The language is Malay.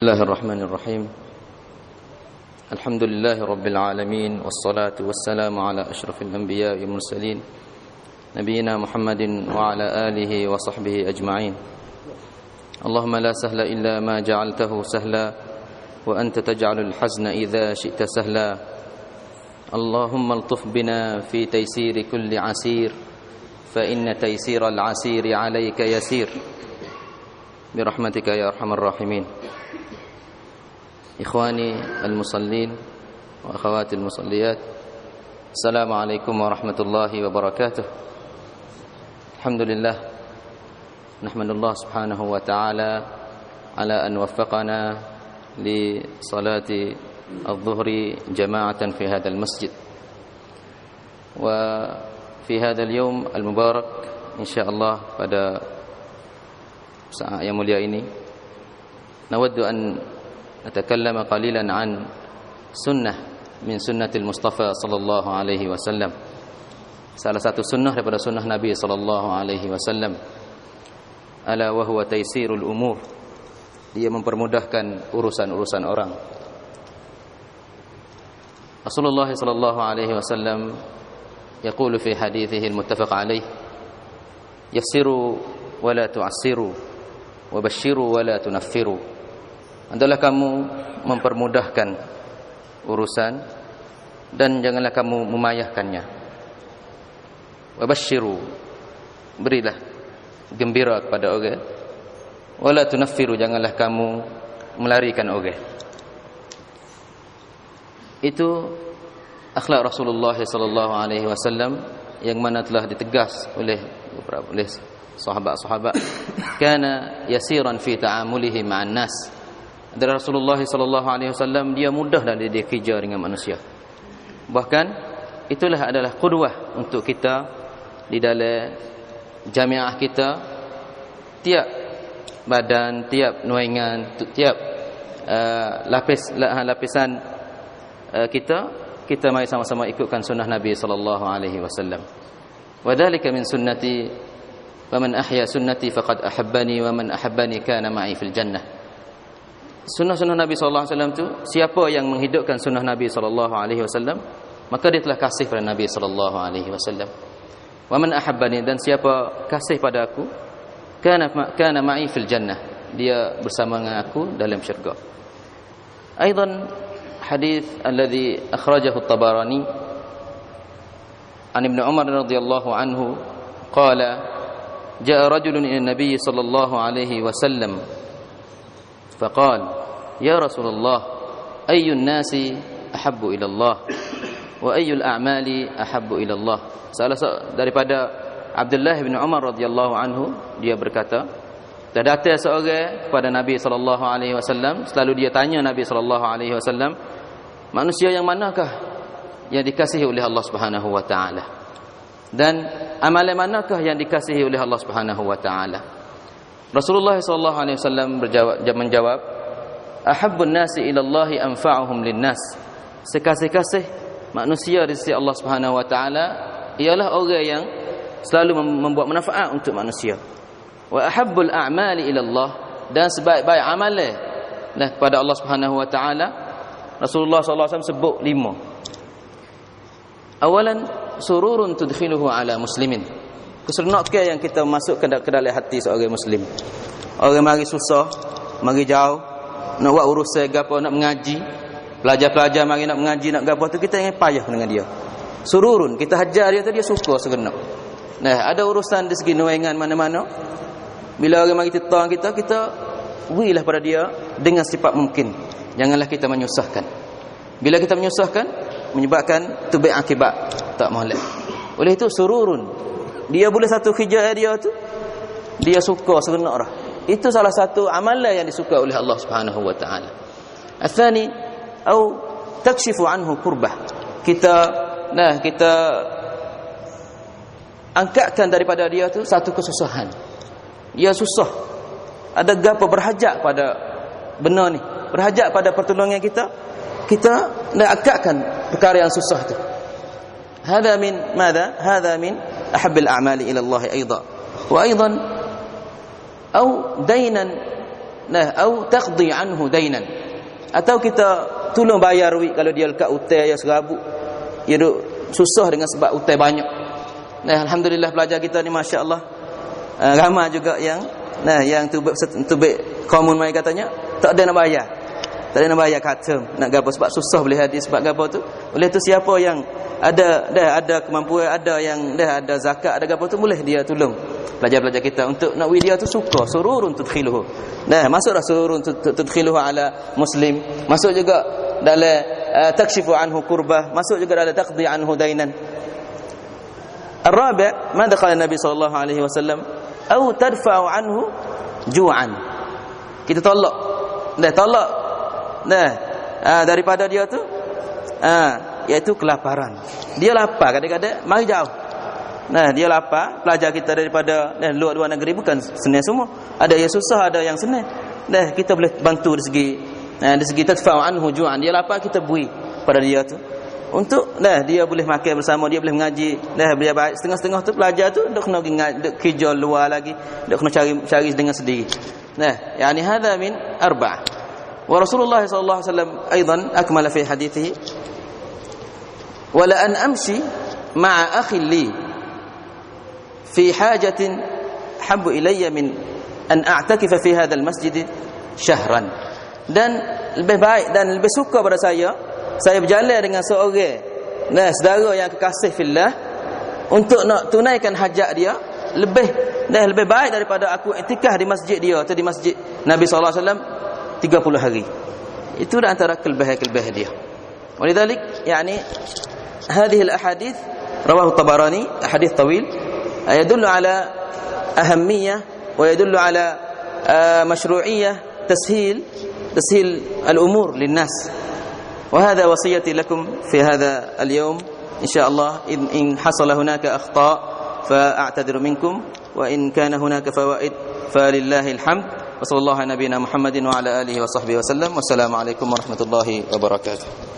بسم الله الرحمن الرحيم. الحمد لله رب العالمين، والصلاة والسلام على أشرف الأنبياء والمرسلين نبينا محمد وعلى آله وصحبه أجمعين. اللهم لا سهل إلا ما جعلته سهلا، وأنت تجعل الحزن إذا شئت سهلا. اللهم الطف بنا في تيسير كل عسير، فإن تيسير العسير عليك يسير، برحمتك يا أرحم الراحمين. إخواني المصلين وأخواتي المصليات، السلام عليكم ورحمة الله وبركاته. الحمد لله، نحمد الله سبحانه وتعالى على أن وفقنا لصلاة الظهر جماعة في هذا المسجد، وفي هذا اليوم المبارك إن شاء الله pada saat yang mulia ini نود أن نتكلم قليلا عن sunnah min sunnatil Mustafa sallallahu alaihi wasallam. Salah satu sunnah daripada sunnah Nabi sallallahu alaihi wasallam, ala wa huwa taysirul umur. Dia mempermudahkan urusan-urusan orang. Rasulullah sallallahu alaihi wasallam yaqulu fi hadithihi al-muttafaq alaih, yassiru wa la tu'assiru wa basyiru wa la tunaffiru. Hendaklah kamu mempermudahkan urusan dan janganlah kamu memayahkannya. Wabashiru, berilah gembira kepada orang. Wala tunaffiru, janganlah kamu melarikan orang. Itu akhlak Rasulullah sallallahu alaihi wasallam yang mana telah ditegas oleh sahabat-sahabat. Kana yasiran fi ta'amulihi ma'an nas. Dari Rasulullah sallallahu alaihi wasallam, dia mudah dan dia kerja dengan manusia. Bahkan itulah adalah qudwah untuk kita di dalam jamiah kita. Tiap badan, tiap nuaingan, tiap lapisan kita mari sama-sama ikutkan sunnah Nabi sallallahu alaihi wasallam. Wa dzalika min sunnati, wa man ahya sunnati faqad ahabbani, wa man ahabbani kana ma'i fil jannah. Sunnah-sunnah Nabi sallallahu alaihi wasallam tu, siapa yang menghidupkan sunnah Nabi sallallahu alaihi wasallam, maka dia telah kasih pada Nabi sallallahu alaihi wasallam. Wa man ahabbani, dan siapa kasih pada aku, kana ma'i fil jannah, dia bersama dengan aku dalam syurga. Aidan hadis alladhi akhrajahu at-Tabarani an Ibn Umar radhiyallahu anhu qala jaa rajulun ila an-nabiy sallallahu alaihi wasallam فقال يا رسول الله أي الناس أحب إلى الله وأي الأعمال أحب إلى الله. Salah daripada Abdullah bin Umar radhiyallahu anhu, dia berkata, datang seorang kepada Nabi sallallahu alaihi wasallam, selalu dia tanya Nabi sallallahu alaihi wasallam, manusia yang manakah yang dikasihi oleh Allah Subhanahu wa taala, dan amalan manakah yang dikasihi oleh Allah Subhanahu wa taala. Rasulullah sallallahu alaihi wasallam menjawab, ahabbun nasi ila Allah anfa'uhum linnas. Sekasih-kasih manusia di sisi Allah Subhanahu wa taala ialah orang yang selalu membuat manfaat untuk manusia. Wa ahabbul a'mali ila Allah, dan sebaik-baik amalan kepada Allah Subhanahu wa taala, Rasulullah sallallahu alaihi wasallam sebut 5. Awalan, sururun tudkhiluhu ala muslimin. Keseronokan yang kita masukkan ke dalam hati seorang muslim. Orang mari susah, mari jauh, nak buat urusan gapo, nak mengaji, pelajar-pelajar mari nak mengaji, nak gapo tu, kita ingin payah dengan dia. Sururun, kita hajar dia tu, dia suka seronok. Nah, ada urusan di segi nuaingan mana-mana, bila orang mari tentang kita berilah pada dia dengan sifat mungkin. Janganlah kita menyusahkan. Bila kita menyusahkan, menyebabkan tubai akibat tak molek. Oleh itu sururun, dia boleh satu kerja dia tu, dia suka seronok dah. Itu salah satu amalan yang disuka oleh Allah Subhanahu wa taala. Athani, au takshifu anhu kurbah. Kita angkatkan daripada dia tu satu kesusahan. Dia susah, ada gapo berhajat pada benda ni, berhajat pada pertolongan kita nak angkatkan perkara yang susah tu. هذا من ماذا؟ هذا من أحب الأعمال إلى الله أيضا. وأيضا أو دينا au taqdi anhu dainan, atau kita tolong bayar duit kalau dia lekat hutang yang serabut, dia duk susah dengan sebab hutang banyak. Alhamdulillah pelajar kita ni masya-Allah ramai juga yang yang tubik common mai katanya tak ada nak bayar. Tak ada nak bayar khatam, nak gapo sebab susah boleh hadis sebab gapo tu. Oleh tu siapa yang ada kemampuan, ada yang ada zakat, ada gapo tu, boleh dia tolong pelajar-pelajar kita untuk nak video tu suka sururun tudkhiluhu. Masuklah sururun tudkhiluhu ala muslim. Masuk juga dalam takshifu anhu kurbah, masuk juga dalam taqdi anhu dainan. Ar-rabi' ma qala Nabi sallallahu alaihi wasallam au tadfa'u anhu ju'an. Kita tolak daripada dia tu iaitu kelaparan. Dia lapar kadang-kadang mari jauh. Dia lapar, pelajar kita daripada luar negeri bukan senang semua. Ada yang susah, ada yang senang. Kita boleh bantu dari segi tadfa'u anhu ju'an. Dia lapar, kita beri pada dia tu untuk dia boleh makan bersama, dia boleh mengaji. Dia baik setengah-setengah tu pelajar tu dok kena duk kerja luar lagi, dok kena cari dengan sendiri. Yani hadha min arba'ah. ورسول الله صلى الله عليه وسلم أيضا أكمل في حديثه ولأن أمشي مع أخي لي في حاجة حب إلي من أن أعتكف في هذا المسجد شهرا. Dan lebih baik dan lebih suka pada saya berjalan dengan seorang saudara yang kekasih fillah untuk nak tunaikan hajat dia lebih baik daripada aku iktikaf di masjid dia atau di masjid Nabi sallallahu alaihi wasallam 30 hari. Itu antara kelebih-kelebih dia. Walidhalik yani hadhihi al-ahadith rawahu Tabarani, hadith tawil yadullu ala ahammiyah wa yadullu ala mashru'iyyah tashil al-umur lin-nas. وهذا وصيتي لكم في هذا اليوم إن شاء الله. إن حصل هناك أخطاء فأعتذر منكم، وإن كان هناك فوائد فلله الحمد. وصلى الله على نبينا محمد وعلى آله وصحبه وسلم. والسلام عليكم ورحمة الله وبركاته.